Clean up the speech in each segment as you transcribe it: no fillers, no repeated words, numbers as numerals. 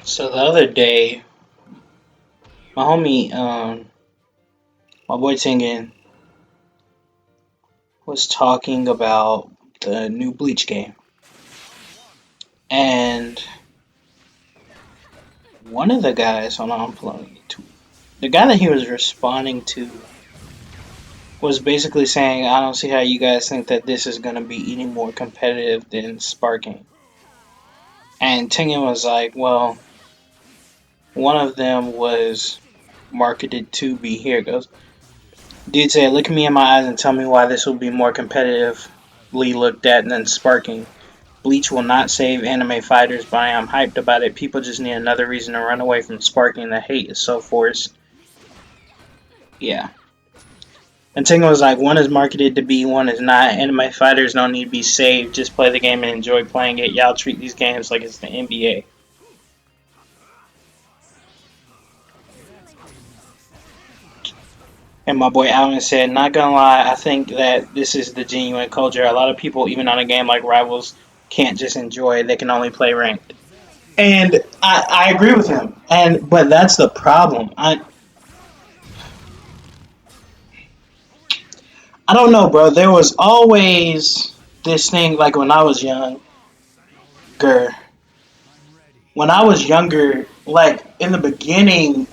So the other day, my homie, my boy Tengen, was talking about the new Bleach game, and one of the guys, hold on, I'm pulling it, the guy that he was responding to was basically saying, "I don't see how you guys think that this is gonna be any more competitive than Sparking." And Tengen was like, "Well, one of them was marketed to be here." It goes, dude said, "Look at me in my eyes and tell me why this will be more competitively looked at than Sparking. Bleach will not save anime fighters, but I am hyped about it. People just need another reason to run away from Sparking. The hate is so forced." Yeah. And Tingle was like, one is marketed to be, one is not. Anime fighters don't need to be saved. Just play the game and enjoy playing it. Y'all treat these games like it's the NBA. And my boy Alvin said, not gonna lie, I think that this is the genuine culture. A lot of people, even on a game like Rivals, can't just enjoy it. They can only play ranked. And I agree with him. But that's the problem. I don't know, bro. There was always this thing, like when I was younger. When I was younger, like in the beginning,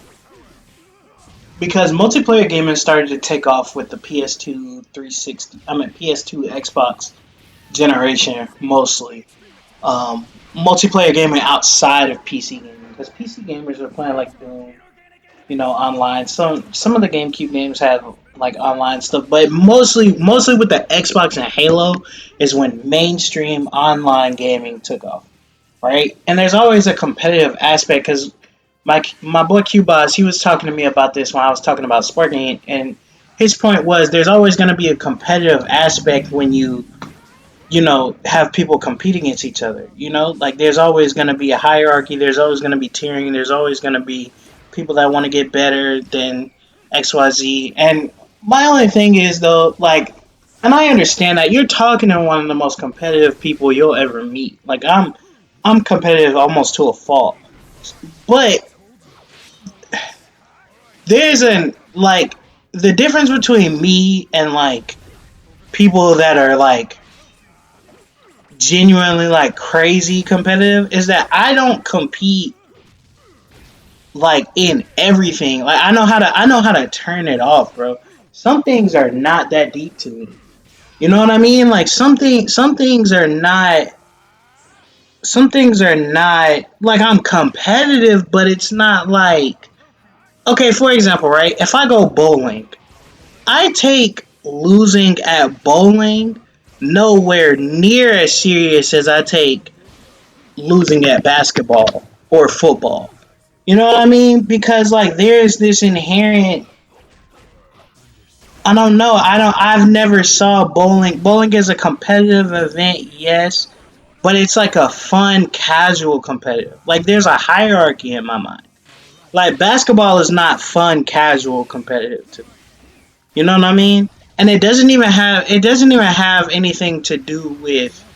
because multiplayer gaming started to take off with the PS2 360, PS2 Xbox generation mostly. Multiplayer gaming outside of PC gaming, because PC gamers were playing like Doom, online. Some of the GameCube games have like online stuff, but mostly with the Xbox and Halo is when mainstream online gaming took off, right? And there's always a competitive aspect because my boy Q Boss, he was talking to me about this when I was talking about Sparking, and his point was there's always going to be a competitive aspect when you have people compete against each other. Like there's always going to be a hierarchy, there's always going to be tiering, there's always going to be people that want to get better than XYZ. And my only thing is though, like, and I understand that you're talking to one of the most competitive people you'll ever meet. Like I'm competitive almost to a fault. But there's an like the difference between me and like people that are like genuinely like crazy competitive is that I don't compete like in everything. Like I know how to turn it off, bro. Some things are not that deep to me. You know what I mean? Like some things are not like I'm competitive, but it's not like, okay, for example, right? If I go bowling, I take losing at bowling nowhere near as serious as I take losing at basketball or football. You know what I mean? Because like there's this inherent, I don't know, I've never saw bowling. Bowling is a competitive event, yes, but it's like a fun, casual competitive. Like there's a hierarchy in my mind. Like basketball is not fun, casual competitive to me. You know what I mean? And it doesn't even have anything to do with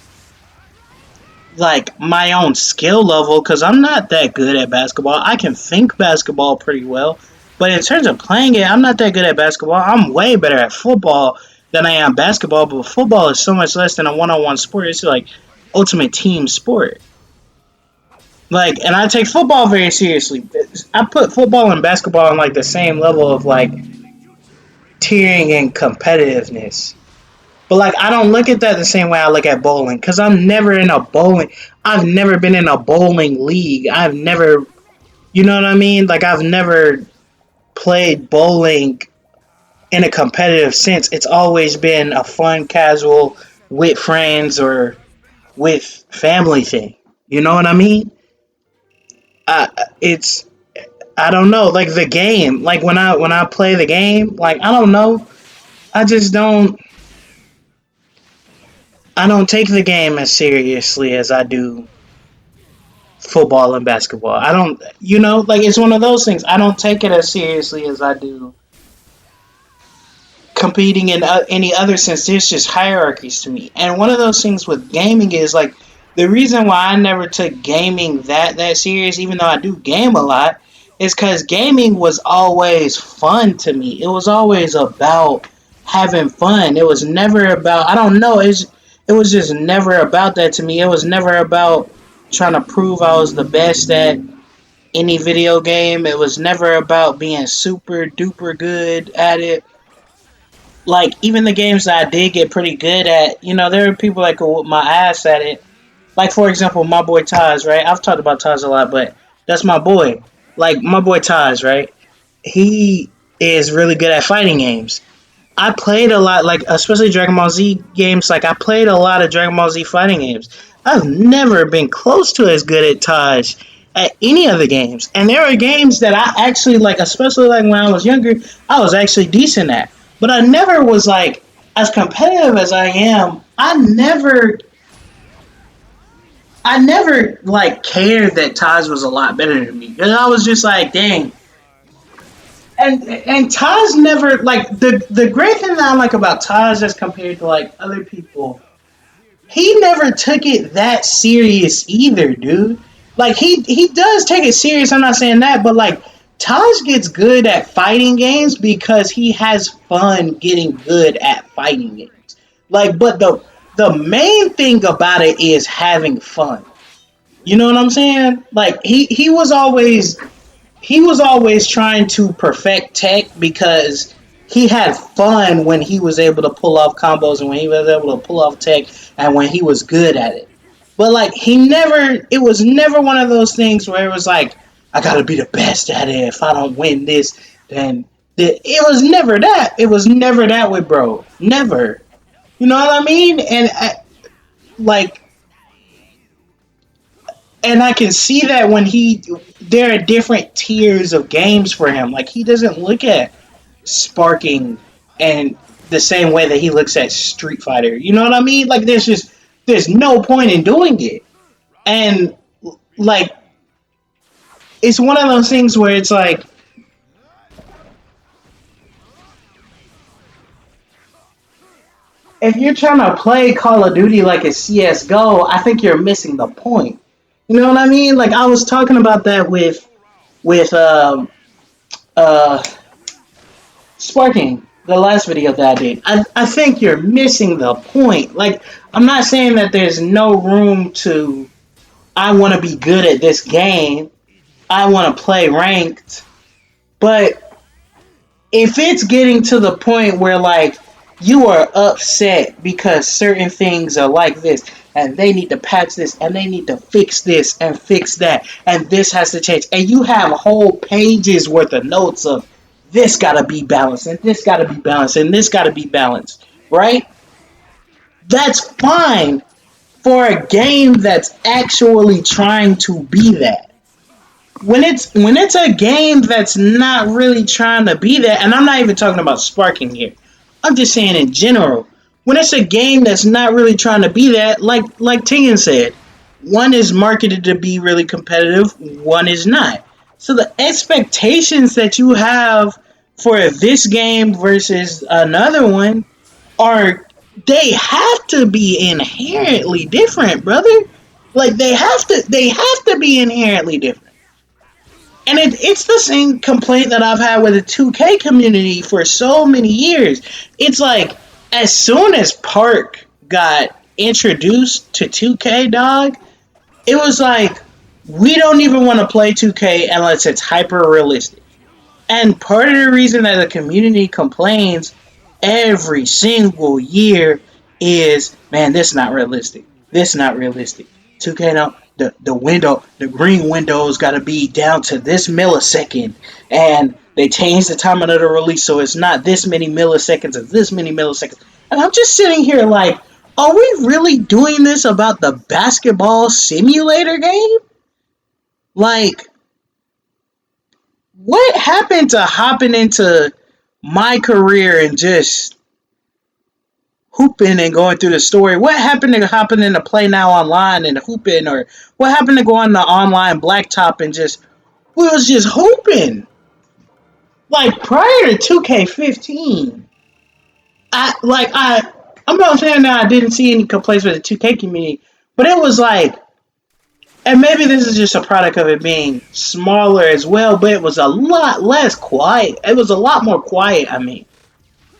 like my own skill level because I'm not that good at basketball. I can think basketball pretty well, but in terms of playing it, I'm not that good at basketball. I'm way better at football than I am basketball, but football is so much less than a one-on-one sport. It's like ultimate team sport. Like, and I take football very seriously. I put football and basketball on like the same level of like tiering and competitiveness. But like I don't look at that the same way I look at bowling because I'm never in a bowling. I've never been in a bowling league. I've never, you know what I mean? Like I've never played bowling in a competitive sense. It's always been a fun, casual, with friends or with family thing. You know what I mean? It's, I don't know. Like the game. Like when I play the game. Like I don't know. I just don't take the game as seriously as I do football and basketball. I don't, like it's one of those things. I don't take it as seriously as I do competing in any other sense. There's just hierarchies to me. And one of those things with gaming is like The reason why I never took gaming that serious, even though I do game a lot, is because gaming was always fun to me. It was always about having fun. It was never about, I don't know, it was just never about that to me. It was never about trying to prove I was the best at any video game. It was never about being super duper good at it. Like even the games that I did get pretty good at, there are people that could whoop my ass at it. Like for example, my boy Taj, right? I've talked about Taj a lot, but that's my boy. Like my boy Taj, right? He is really good at fighting games. I played a lot, like especially Dragon Ball Z games. Like I played a lot of Dragon Ball Z fighting games. I've never been close to as good at Taj at any of the games. And there are games that I actually like, especially like when I was younger, I was actually decent at. But I never was like as competitive as I am. I never like cared that Taj was a lot better than me. And I was just like, dang, and Taj never like the great thing that I like about Taj as compared to like other people, he never took it that serious either, dude. Like he does take it serious. I'm not saying that, but like Taj gets good at fighting games because he has fun getting good at fighting games. Like, but the main thing about it is having fun. You know what I'm saying? Like he was always trying to perfect tech because he had fun when he was able to pull off combos and when he was able to pull off tech and when he was good at it. But like it was never one of those things where it was like, I gotta be the best at it. If I don't win this, then it was never that. It was never that with bro. Never. You know what I mean? Like, and I can see that when there are different tiers of games for him. Like he doesn't look at sparking and the same way that he looks at Street Fighter. You know what I mean? Like there's no point in doing it. And like it's one of those things where it's like if you're trying to play Call of Duty like a CS:GO, I think you're missing the point. You know what I mean? Like I was talking about that with uh sparking the last video that I did. I think you're missing the point. Like I'm not saying that there's no room to I want to be good at this game. I want to play ranked. But if it's getting to the point where like you are upset because certain things are like this and they need to patch this and they need to fix this and fix that and this has to change and you have whole pages worth of notes of this gotta be balanced and this gotta be balanced and this gotta be balanced, right? That's fine for a game that's actually trying to be that. When it's a game that's not really trying to be that, and I'm not even talking about sparking here. I'm just saying in general. When it's a game that's not really trying to be that, like Tingen said, one is marketed to be really competitive, one is not. So the expectations that you have for this game versus another one are they have to be inherently different, brother. Like they have to be inherently different. And it's the same complaint that I've had with the 2K community for so many years. It's like, as soon as Park got introduced to 2K, dog, it was like, we don't even want to play 2K unless it's hyper realistic. And part of the reason that the community complains every single year is, man, this is not realistic. This is not realistic. 2K now, the green window's got to be down to this millisecond, and they changed the timing of the release so it's not this many milliseconds or this many milliseconds. And I'm just sitting here like, are we really doing this about the basketball simulator game? Like, what happened to hopping into my career and just hooping and going through the story? What happened to hopping into Play Now Online and hooping? Or what happened to going to online blacktop and just, we was just hooping? Like prior to 2K15, I'm not saying that I didn't see any complaints with the 2K community, But it was like, and maybe this is just a product of it being smaller as well, but it was a lot less quiet. It was a lot more quiet. I mean,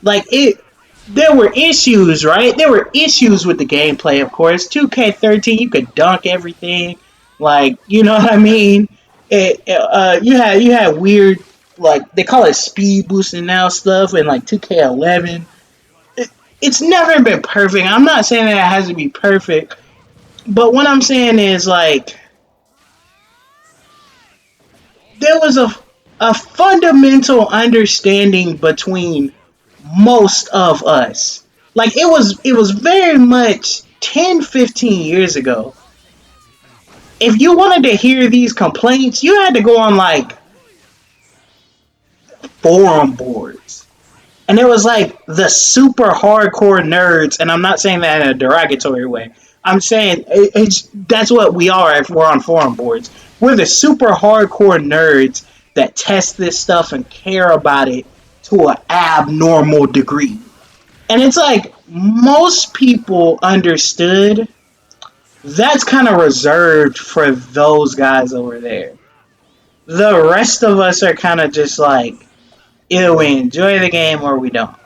like it. There were issues, right? There were issues with the gameplay, of course. 2K13, you could dunk everything, like you know what I mean. You had weird, like they call it speed boosting now stuff, and like 2K11. It, it's never been perfect. I'm not saying that it has to be perfect, but what I'm saying is like there was a fundamental understanding between most of us. Like it was very much 10, 15 years ago. If you wanted to hear these complaints, you had to go on like forum boards. And it was like the super hardcore nerds, and I'm not saying that in a derogatory way. I'm saying that's what we are if we're on forum boards. We're the super hardcore nerds that test this stuff and care about it to an abnormal degree. And it's like most people understood that's kind of reserved for those guys over there. The rest of us are kind of just like, either we enjoy the game or we don't.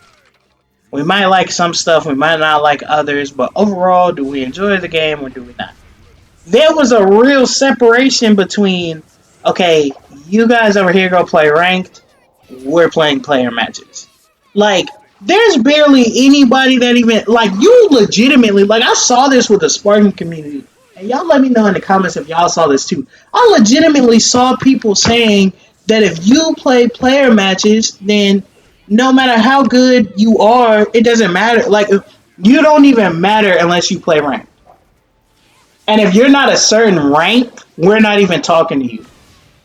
We might like some stuff, we might not like others, but overall, do we enjoy the game or do we not? There was a real separation between, okay, you guys over here go play ranked, we're playing player matches. Like, there's barely anybody that even, like, you legitimately, like, I saw this with the Spartan community, and y'all let me know in the comments if y'all saw this too. I legitimately saw people saying that if you play player matches, then no matter how good you are, it doesn't matter. Like, you don't even matter unless you play rank. And if you're not a certain rank, we're not even talking to you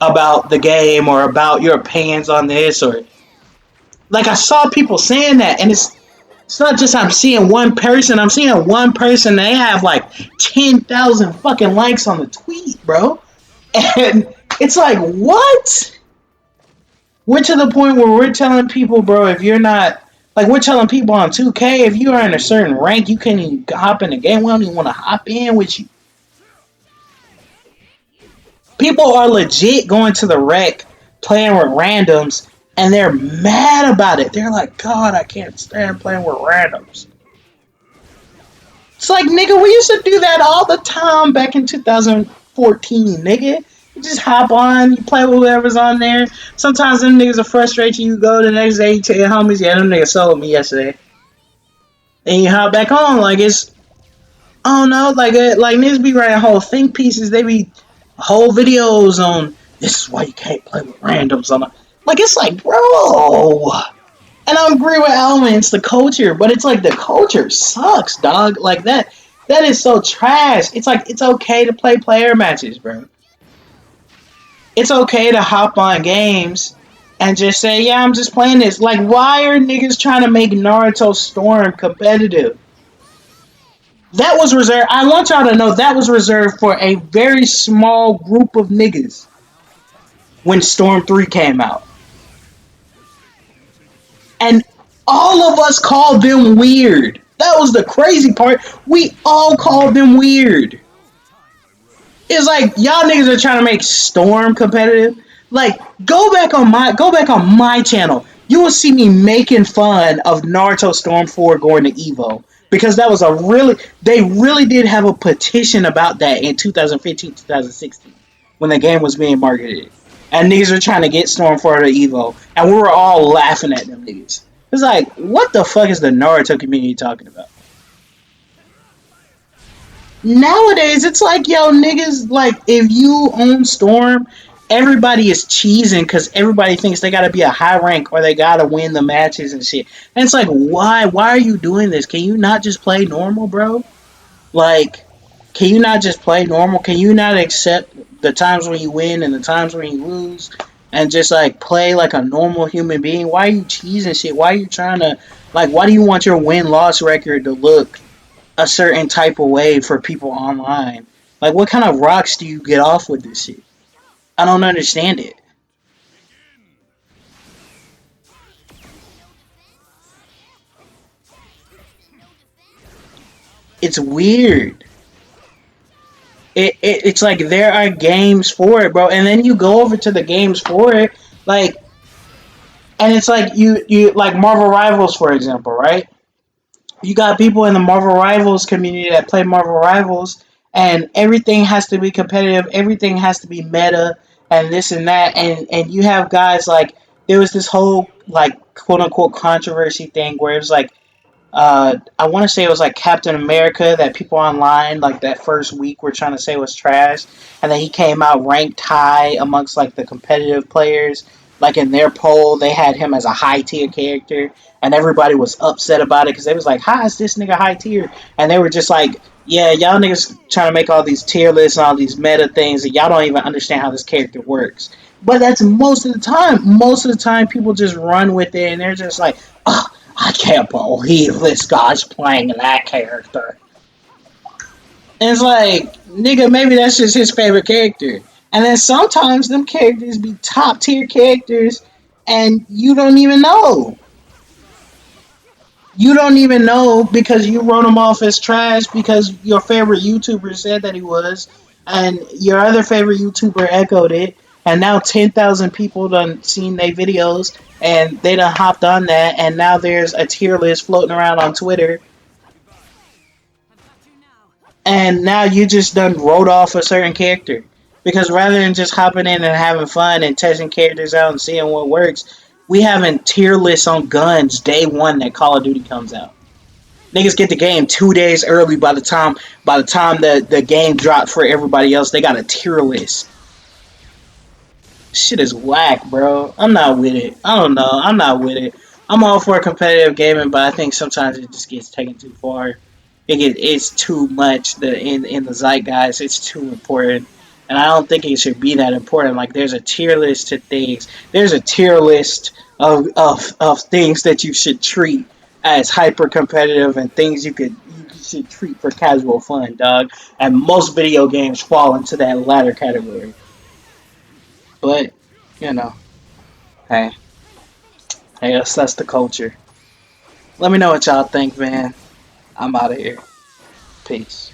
about the game or about your opinions on this or like I saw people saying that and it's not just I'm seeing one person, I'm seeing one person they have like 10,000 fucking likes on the tweet, bro. And it's like, what? We're to the point where we're telling people, bro, if you're not like we're telling people on 2K, if you are in a certain rank, you can't even hop in the game. We don't even want to hop in with you. People are legit going to the rec, playing with randoms, and they're mad about it. They're like, God, I can't stand playing with randoms. It's like, nigga, we used to do that all the time back in 2014, nigga. You just hop on, you play with whoever's on there. Sometimes them niggas are frustrated. You go the next day, you tell your homies, yeah, them niggas sold me yesterday. And you hop back on, like it's, I don't know, like niggas be writing whole think pieces. They be whole videos on this is why you can't play with randoms on. Like it's like, bro. And I agree with Alvin, it's the culture, but it's like the culture sucks, dog. Like that. That is so trash. It's like it's okay to play player matches, bro. It's okay to hop on games and just say, yeah, I'm just playing this. Like, why are niggas trying to make Naruto Storm competitive? That was reserved. I want y'all to know that was reserved for a very small group of niggas when Storm 3 came out. And all of us called them weird. That was the crazy part. We all called them weird. It's like y'all niggas are trying to make Storm competitive. Like go back on my channel. You will see me making fun of Naruto Storm 4 going to Evo because that was a really they really did have a petition about that in 2015, 2016 when the game was being marketed. And niggas were trying to get Storm 4 to Evo and we were all laughing at them niggas. It's like, what the fuck is the Naruto community talking about? Nowadays, it's like, yo, niggas, like, if you own Storm, everybody is cheesing because everybody thinks they gotta be a high rank or they gotta win the matches and shit. And it's like, why? Why are you doing this? Can you not just play normal, bro? Like, can you not just play normal? Can you not accept the times when you win and the times when you lose and just, like, play like a normal human being? Why are you cheesing shit? Why are you trying to, like, why do you want your win-loss record to look a certain type of way for people online. Like, what kind of rocks do you get off with this shit? I don't understand it. It's weird. It's like there are games for it, bro. And then you go over to the games for it, like, and it's like you like Marvel Rivals, for example, right? You got people in the Marvel Rivals community that play Marvel Rivals, and everything has to be competitive, everything has to be meta, and this and that, and you have guys like there was this whole like quote unquote controversy thing where it was like I want to say it was like Captain America that people online like that first week were trying to say was trash, and then he came out ranked high amongst like the competitive players. Like in their poll, they had him as a high tier character, and everybody was upset about it because they was like, "How is this nigga high tier?" And they were just like, "Yeah, y'all niggas trying to make all these tier lists and all these meta things, and y'all don't even understand how this character works." But that's most of the time. Most of the time, people just run with it, and they're just like, "Oh, I can't believe this guy's playing that character." And it's like, nigga, maybe that's just his favorite character. And then sometimes them characters be top tier characters and you don't even know. You don't even know because you wrote him off as trash because your favorite YouTuber said that he was, and your other favorite YouTuber echoed it, and now 10,000 people done seen their videos and they done hopped on that, and now there's a tier list floating around on Twitter, and now you just done wrote off a certain character. Because rather than just hopping in and having fun and testing characters out and seeing what works, we having tier lists on guns day one that Call of Duty comes out. Niggas get the game 2 days early by the time the game dropped for everybody else. They got a tier list. Shit is whack, bro. I'm not with it. I don't know. I'm not with it. I'm all for competitive gaming, but I think sometimes it just gets taken too far. It's too much in the zeitgeist. It's too important, and I don't think it should be that important. Like there's a tier list to things. There's a tier list of things that you should treat as hyper competitive and things you should treat for casual fun, dog. And most video games fall into that latter category. But you know, hey, I guess that's the culture. Let me know what y'all think, man. I'm out of here. Peace.